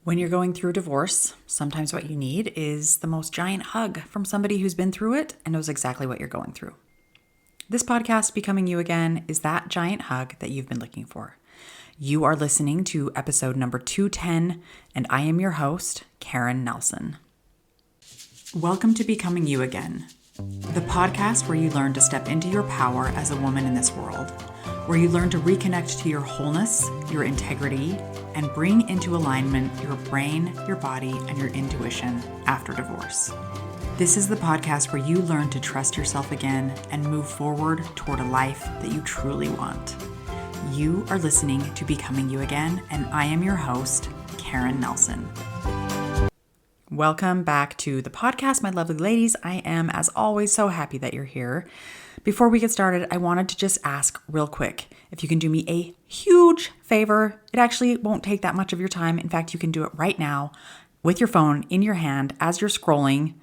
When you're going through a divorce, sometimes what you need is the most giant hug from somebody who's been through it and knows exactly what you're going through. This podcast, Becoming You Again, is that giant hug that you've been looking for. You are listening to episode number 210, and I am your host, Karen Nelson. Welcome to Becoming You Again, the podcast where you learn to step into your power as a woman in this world, where you learn to reconnect to your wholeness, your integrity, and bring into alignment your brain, your body, and your intuition after divorce. This is the podcast where you learn to trust yourself again and move forward toward a life that you truly want. You are listening to Becoming You Again, and I am your host, Karen Nelson. Welcome back to the podcast, my lovely ladies. I am, as always, so happy that you're here. Before we get started, I wanted to just ask real quick if you can do me a huge favor. It actually won't take that much of your time. In fact, you can do it right now with your phone in your hand as you're scrolling.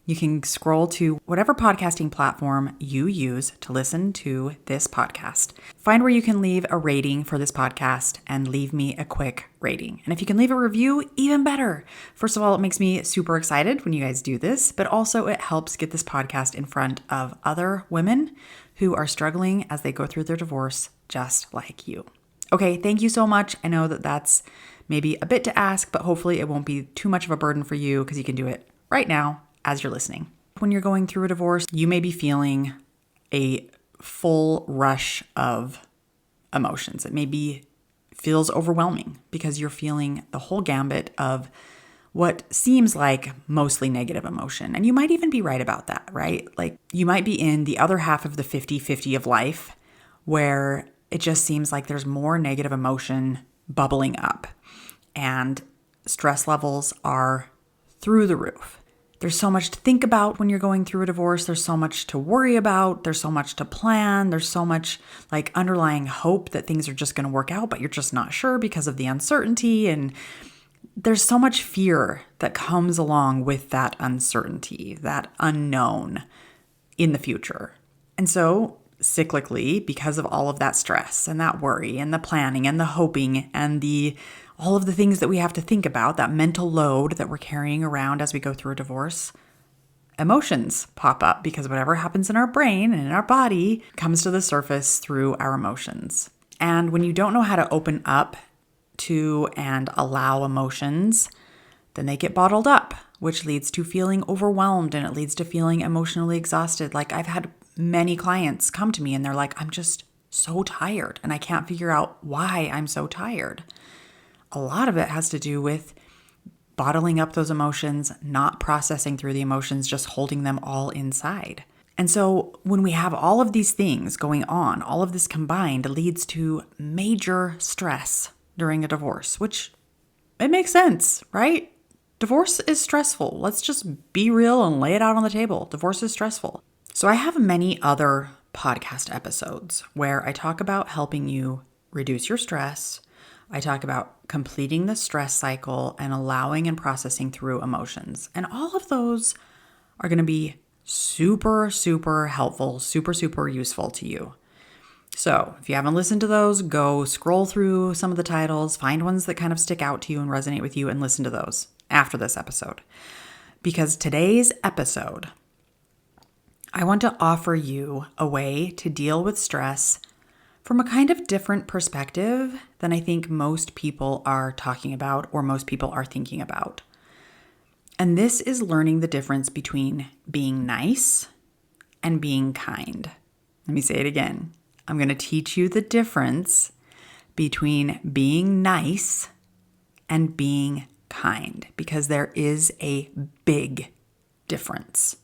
You can scroll to whatever podcasting platform you use to listen to this podcast. Find where you can leave a rating for this podcast and leave me a quick rating. And if you can leave a review, even better. First of all, it makes me super excited when you guys do this, but also it helps get this podcast in front of other women who are struggling as they go through their divorce, just like you. Okay, thank you so much. I know that that's maybe a bit to ask, but hopefully it won't be too much of a burden for you because you can do it right now as you're listening. When you're going through a divorce, you may be feeling a full rush of emotions. It feels overwhelming because you're feeling the whole gambit of what seems like mostly negative emotion. And you might even be right about that, right? Like you might be in the other half of the 50-50 of life where it just seems like there's more negative emotion bubbling up and stress levels are through the roof. There's so much to think about when you're going through a divorce. There's so much to worry about. There's so much to plan. There's so much like underlying hope that things are just going to work out, but you're just not sure because of the uncertainty. And there's so much fear that comes along with that uncertainty, that unknown in the future. And so cyclically, because of all of that stress and that worry and the planning and the hoping and all of the things that we have to think about, that mental load that we're carrying around as we go through a divorce, emotions pop up because whatever happens in our brain and in our body comes to the surface through our emotions. And when you don't know how to open up to and allow emotions, then they get bottled up, which leads to feeling overwhelmed and it leads to feeling emotionally exhausted. Like I've had many clients come to me and they're like, I'm just so tired and I can't figure out why I'm so tired. A lot of it has to do with bottling up those emotions, not processing through the emotions, just holding them all inside. And so when we have all of these things going on, all of this combined leads to major stress during a divorce, which it makes sense, right? Divorce is stressful. Let's just be real and lay it out on the table. Divorce is stressful. So I have many other podcast episodes where I talk about helping you reduce your stress. I talk about completing the stress cycle and allowing and processing through emotions. And all of those are going to be super, super helpful, super, super useful to you. So if you haven't listened to those, go scroll through some of the titles, find ones that kind of stick out to you and resonate with you and listen to those after this episode. Because today's episode, I want to offer you a way to deal with stress from a kind of different perspective than I think most people are talking about or most people are thinking about. And this is learning the difference between being nice and being kind. Let me say it again. I'm going to teach you the difference between being nice and being kind because there is a big difference.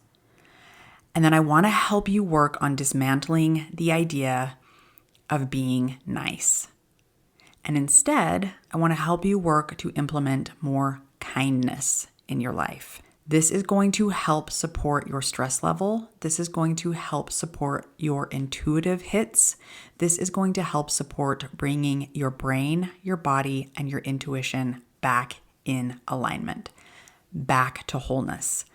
And then I want to help you work on dismantling the idea of being nice. And instead, I want to help you work to implement more kindness in your life. This is going to help support your stress level. This is going to help support your intuitive hits. This is going to help support bringing your brain, your body, and your intuition back in alignment, back to wholeness,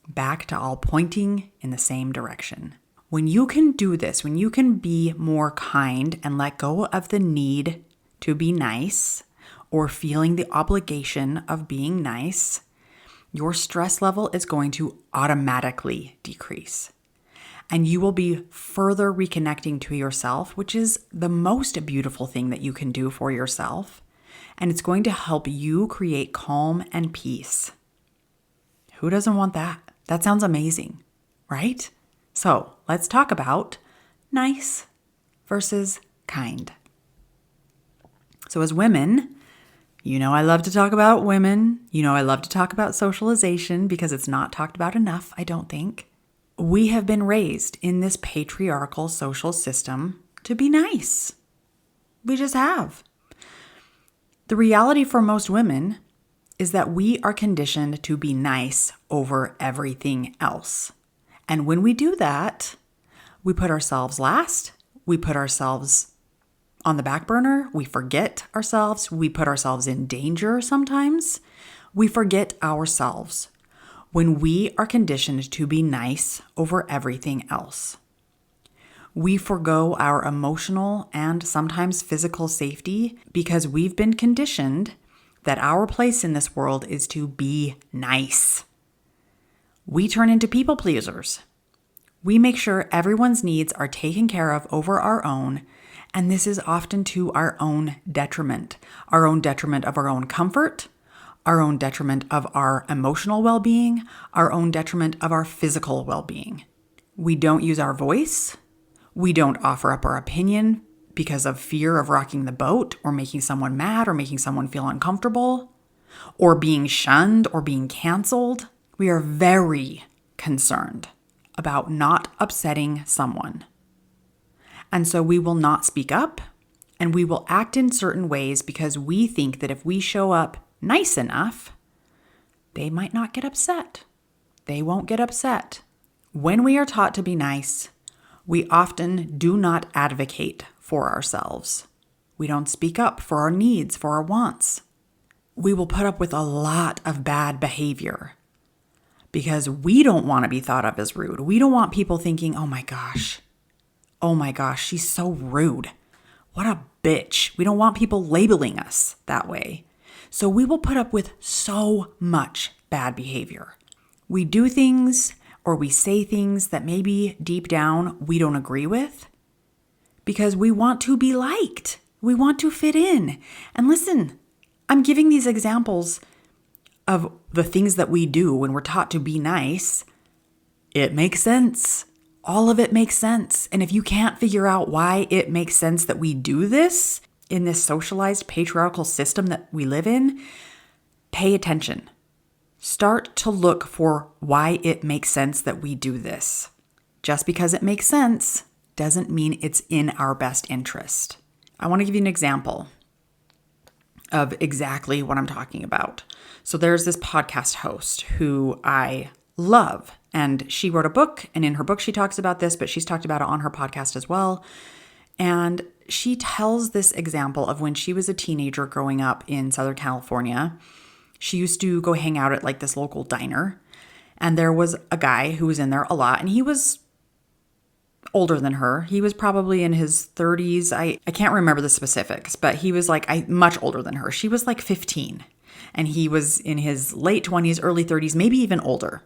back to all pointing in the same direction. When you can do this, when you can be more kind and let go of the need to be nice or feeling the obligation of being nice, your stress level is going to automatically decrease. And you will be further reconnecting to yourself, which is the most beautiful thing that you can do for yourself. And it's going to help you create calm and peace. Who doesn't want that? That sounds amazing, right? So let's talk about nice versus kind. So as women, I love to talk about women. I love to talk about socialization because it's not talked about enough, I don't think. We have been raised in this patriarchal social system to be nice. We just have. The reality for most women is that we are conditioned to be nice over everything else. And when we do that, we put ourselves last. We put ourselves on the back burner. We forget ourselves. We put ourselves in danger sometimes. We forget ourselves when we are conditioned to be nice over everything else. We forgo our emotional and sometimes physical safety because we've been conditioned that our place in this world is to be nice. We turn into people pleasers. We make sure everyone's needs are taken care of over our own, and this is often to our own detriment of our own comfort, our own detriment of our emotional well-being, our own detriment of our physical well-being. We don't use our voice. We don't offer up our opinion because of fear of rocking the boat or making someone mad or making someone feel uncomfortable or being shunned or being canceled. We are very concerned about not upsetting someone. And so we will not speak up and we will act in certain ways because we think that if we show up nice enough, they might not get upset. They won't get upset. When we are taught to be nice, we often do not advocate for ourselves. We don't speak up for our needs, for our wants. We will put up with a lot of bad behavior because we don't want to be thought of as rude. We don't want people thinking, oh my gosh, she's so rude. What a bitch. We don't want people labeling us that way. So we will put up with so much bad behavior. We do things or we say things that maybe deep down we don't agree with because we want to be liked. We want to fit in. And listen, I'm giving these examples of the things that we do when we're taught to be nice. It makes sense. All of it makes sense. And if you can't figure out why it makes sense that we do this in this socialized patriarchal system that we live in, pay attention. Start to look for why it makes sense that we do this. Just because it makes sense doesn't mean it's in our best interest. I want to give you an example of exactly what I'm talking about. So there's this podcast host who I love, and she wrote a book, and in her book she talks about this, but she's talked about it on her podcast as well. And she tells this example of when she was a teenager growing up in Southern California. She used to go hang out at like this local diner, and there was a guy who was in there a lot, and he was older than her. He was probably in his 30s. I can't remember the specifics, but he was like much older than her. She was like 15, and he was in his late 20s, early 30s, maybe even older.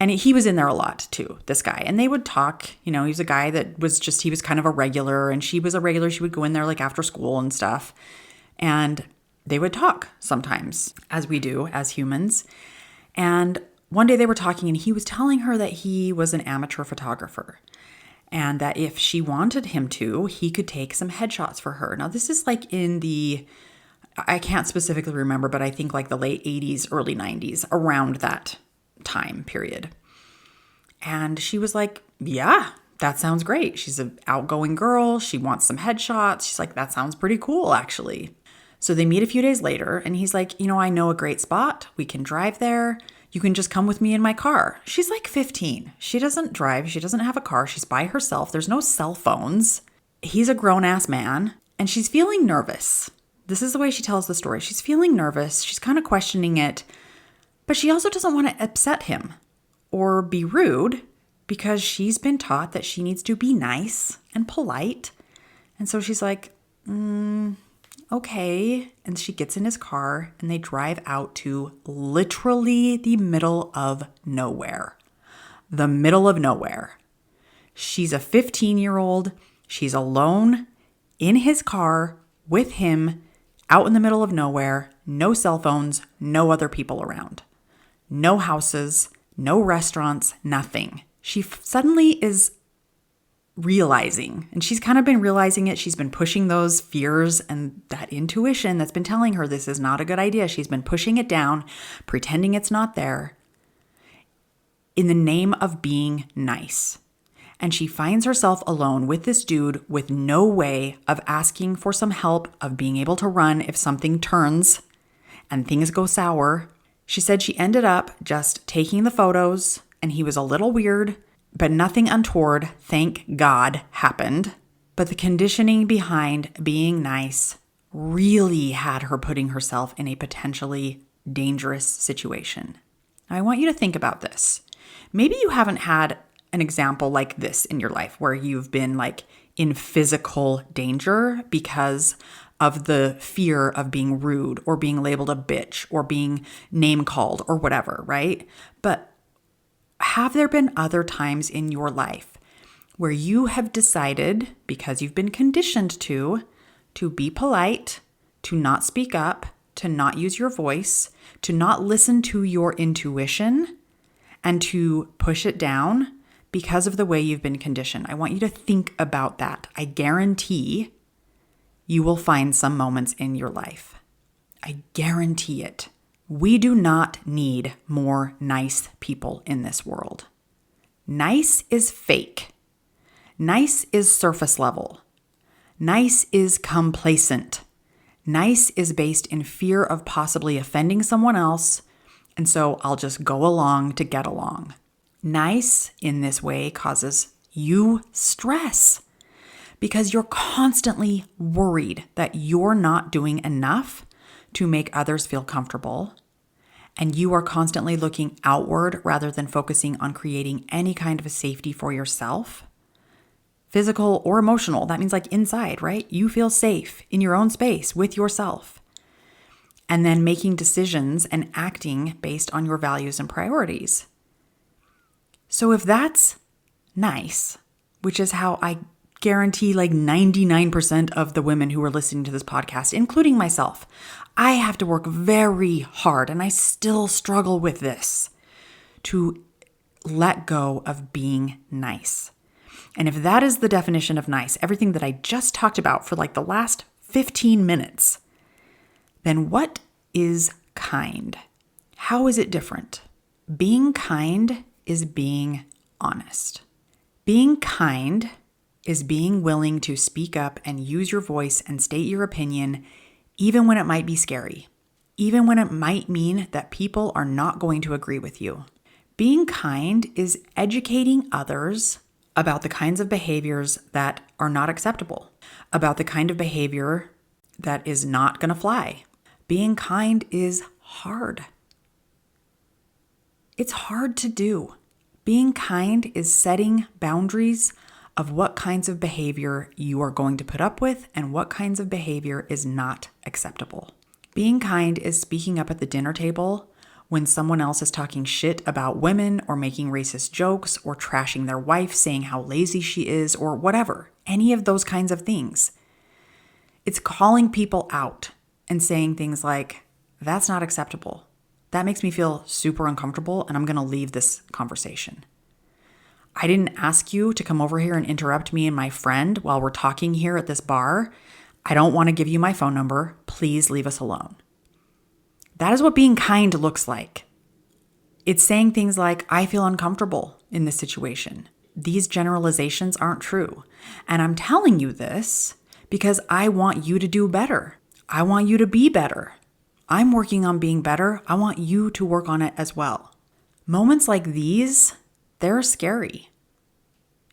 And he was in there a lot too, this guy. And they would talk, he was a guy that was he was kind of a regular, and she was a regular. She would go in there like after school and stuff. And they would talk sometimes, as we do as humans. And one day they were talking, and he was telling her that he was an amateur photographer and that if she wanted him to, he could take some headshots for her. Now, this is like in I can't specifically remember, but I think like the late 80s, early 90s, around that time period. And she was like, yeah, that sounds great. She's an outgoing girl. She wants some headshots. She's like, that sounds pretty cool, actually. So they meet a few days later, and he's like, I know a great spot. We can drive there. You can just come with me in my car. She's like 15. She doesn't drive. She doesn't have a car. She's by herself. There's no cell phones. He's a grown-ass man, and she's feeling nervous. This is the way she tells the story. She's feeling nervous. She's kind of questioning it, but she also doesn't want to upset him or be rude because she's been taught that she needs to be nice and polite. And so she's like, okay. And she gets in his car and they drive out to literally the middle of nowhere. The middle of nowhere. She's a 15-year-old. She's alone in his car with him out in the middle of nowhere. No cell phones, no other people around. No houses, no restaurants, nothing. She suddenly is realizing, and she's kind of been realizing it. She's been pushing those fears and that intuition that's been telling her this is not a good idea. She's been pushing it down, pretending it's not there, in the name of being nice. And she finds herself alone with this dude with no way of asking for some help, of being able to run if something turns and things go sour. She said she ended up just taking the photos, and he was a little weird, but nothing untoward, thank God, happened. But the conditioning behind being nice really had her putting herself in a potentially dangerous situation. Now, I want you to think about this. Maybe you haven't had an example like this in your life where you've been like in physical danger because of the fear of being rude or being labeled a bitch or being name called or whatever, right? But have there been other times in your life where you have decided, because you've been conditioned to be polite, to not speak up, to not use your voice, to not listen to your intuition, and to push it down because of the way you've been conditioned? I want you to think about that. I guarantee you will find some moments in your life. I guarantee it. We do not need more nice people in this world. Nice is fake. Nice is surface level. Nice is complacent. Nice is based in fear of possibly offending someone else, and so I'll just go along to get along. Nice in this way causes you stress because you're constantly worried that you're not doing enough to make others feel comfortable, and you are constantly looking outward rather than focusing on creating any kind of a safety for yourself, physical or emotional. That means like inside, right? You feel safe in your own space with yourself, and then making decisions and acting based on your values and priorities. So if that's nice, which is how I guarantee like 99% of the women who are listening to this podcast, including myself, I have to work very hard, and I still struggle with this, to let go of being nice. And if that is the definition of nice, everything that I just talked about for like the last 15 minutes, then what is kind? How is it different? Being kind is being honest. Being kind is being willing to speak up and use your voice and state your opinion, even when it might be scary, even when it might mean that people are not going to agree with you. Being kind is educating others about the kinds of behaviors that are not acceptable, about the kind of behavior that is not going to fly. Being kind is hard. It's hard to do. Being kind is setting boundaries of what kinds of behavior you are going to put up with and what kinds of behavior is not acceptable. Being kind is speaking up at the dinner table when someone else is talking shit about women or making racist jokes or trashing their wife, saying how lazy she is or whatever, any of those kinds of things. It's calling people out and saying things like, that's not acceptable. That makes me feel super uncomfortable, and I'm going to leave this conversation. I didn't ask you to come over here and interrupt me and my friend while we're talking here at this bar. I don't want to give you my phone number. Please leave us alone. That is what being kind looks like. It's saying things like, I feel uncomfortable in this situation. These generalizations aren't true. And I'm telling you this because I want you to do better. I want you to be better. I'm working on being better. I want you to work on it as well. Moments like these, they're scary.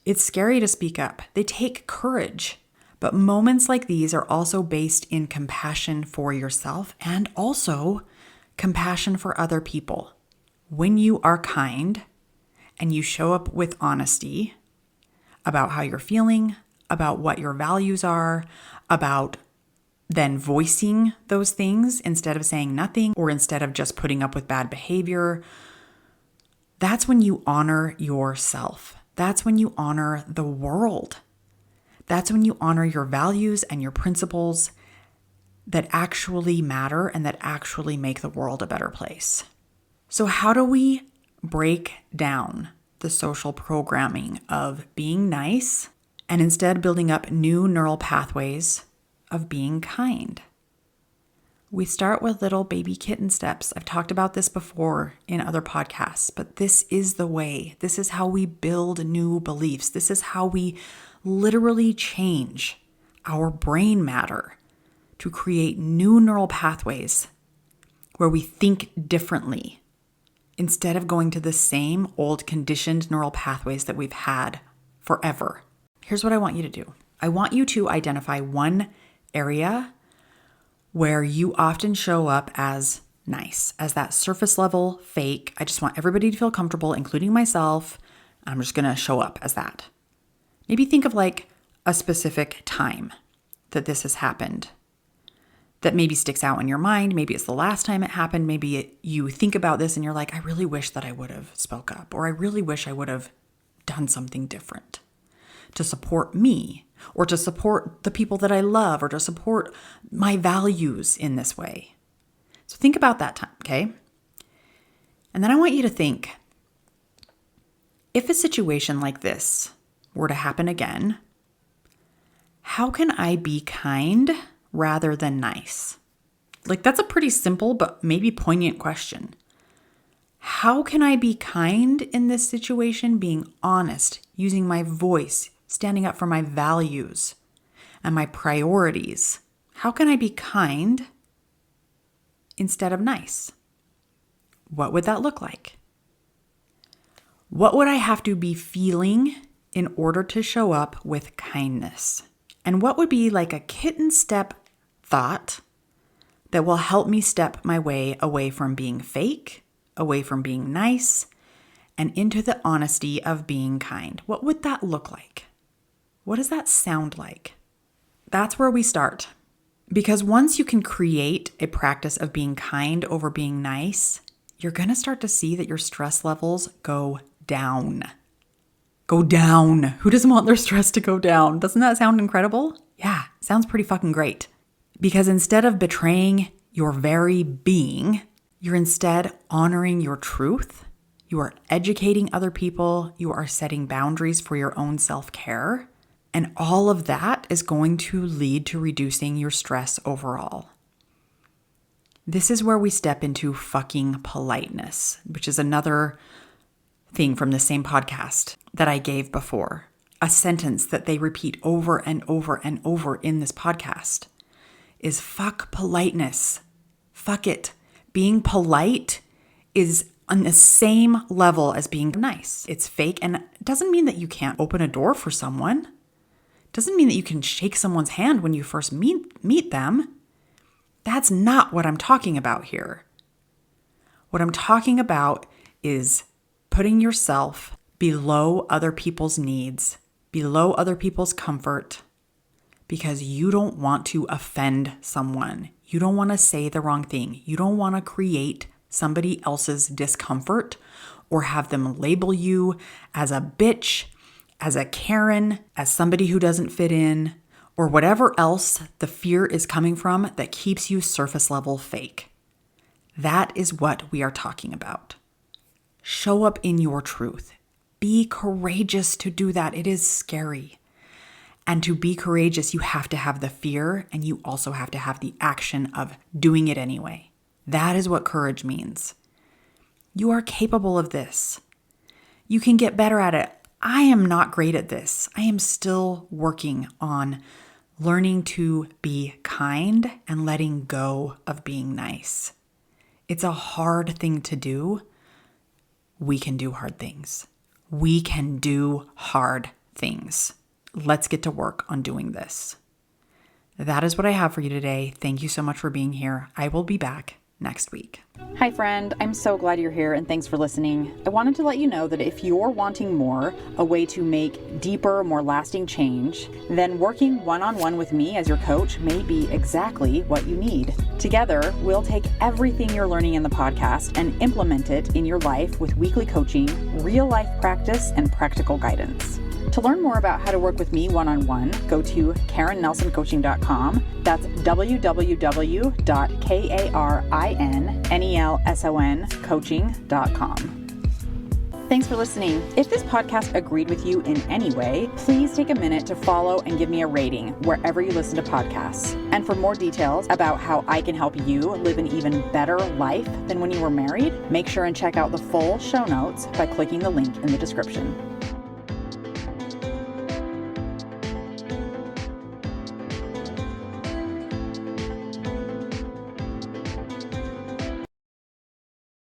It's scary to speak up. They take courage. But moments like these are also based in compassion for yourself and also compassion for other people. When you are kind and you show up with honesty about how you're feeling, about what your values are, about then voicing those things instead of saying nothing or instead of just putting up with bad behavior, that's when you honor yourself. That's when you honor the world. That's when you honor your values and your principles that actually matter and that actually make the world a better place. So how do we break down the social programming of being nice and instead building up new neural pathways of being kind? We start with little baby kitten steps. I've talked about this before in other podcasts, but this is the way. This is how we build new beliefs. This is how we literally change our brain matter to create new neural pathways where we think differently instead of going to the same old conditioned neural pathways that we've had forever. Here's what I want you to do. I want you to identify one area where you often show up as nice, as that surface level fake. I just want everybody to feel comfortable, including myself. I'm just going to show up as that. Maybe think of like a specific time that this has happened that maybe sticks out in your mind. Maybe it's the last time it happened. Maybe you think about this and you're like, I really wish that I would have spoke up, or I really wish I would have done something different to support me, or to support the people that I love, or to support my values in this way. So think about that time, okay? And then I want you to think, if a situation like this were to happen again, how can I be kind rather than nice? Like, that's a pretty simple but maybe poignant question. How can I be kind in this situation, being honest, using my voice, standing up for my values and my priorities? How can I be kind instead of nice? What would that look like? What would I have to be feeling in order to show up with kindness? And what would be like a kitten step thought that will help me step my way away from being fake, away from being nice, and into the honesty of being kind? What would that look like? What does that sound like? That's where we start. Because once you can create a practice of being kind over being nice, you're going to start to see that your stress levels go down. Go down. Who doesn't want their stress to go down? Doesn't that sound incredible? Yeah, sounds pretty fucking great. Because instead of betraying your very being, you're instead honoring your truth. You are educating other people. You are setting boundaries for your own self-care. And all of that is going to lead to reducing your stress overall. This is where we step into fucking politeness, which is another thing from the same podcast that I gave before. A sentence that they repeat over and over and over in this podcast is fuck politeness. Fuck it. Being polite is on the same level as being nice. It's fake, and it doesn't mean that you can't open a door for someone. It doesn't mean that you can shake someone's hand when you first meet them. That's not what I'm talking about here. What I'm talking about is putting yourself below other people's needs, below other people's comfort, because you don't want to offend someone. You don't want to say the wrong thing. You don't want to create somebody else's discomfort or have them label you as a bitch, as a Karen, as somebody who doesn't fit in, or whatever else the fear is coming from that keeps you surface level fake. That is what we are talking about. Show up in your truth. Be courageous to do that. It is scary. And to be courageous, you have to have the fear, and you also have to have the action of doing it anyway. That is what courage means. You are capable of this. You can get better at it. I am not great at this. I am still working on learning to be kind and letting go of being nice. It's a hard thing to do. We can do hard things. We can do hard things. Let's get to work on doing this. That is what I have for you today. Thank you so much for being here. I will be back next week. Hi friend, I'm so glad you're here and thanks for listening. I wanted to let you know that if you're wanting more, a way to make deeper, more lasting change, then working one-on-one with me as your coach may be exactly what you need. Together, we'll take everything you're learning in the podcast and implement it in your life with weekly coaching, real life practice, and practical guidance. To learn more about how to work with me one-on-one, go to KarenNelsonCoaching.com. That's www.KarenNelsonCoaching.com. Thanks for listening. If this podcast agreed with you in any way, please take a minute to follow and give me a rating wherever you listen to podcasts. And for more details about how I can help you live an even better life than when you were married, make sure and check out the full show notes by clicking the link in the description.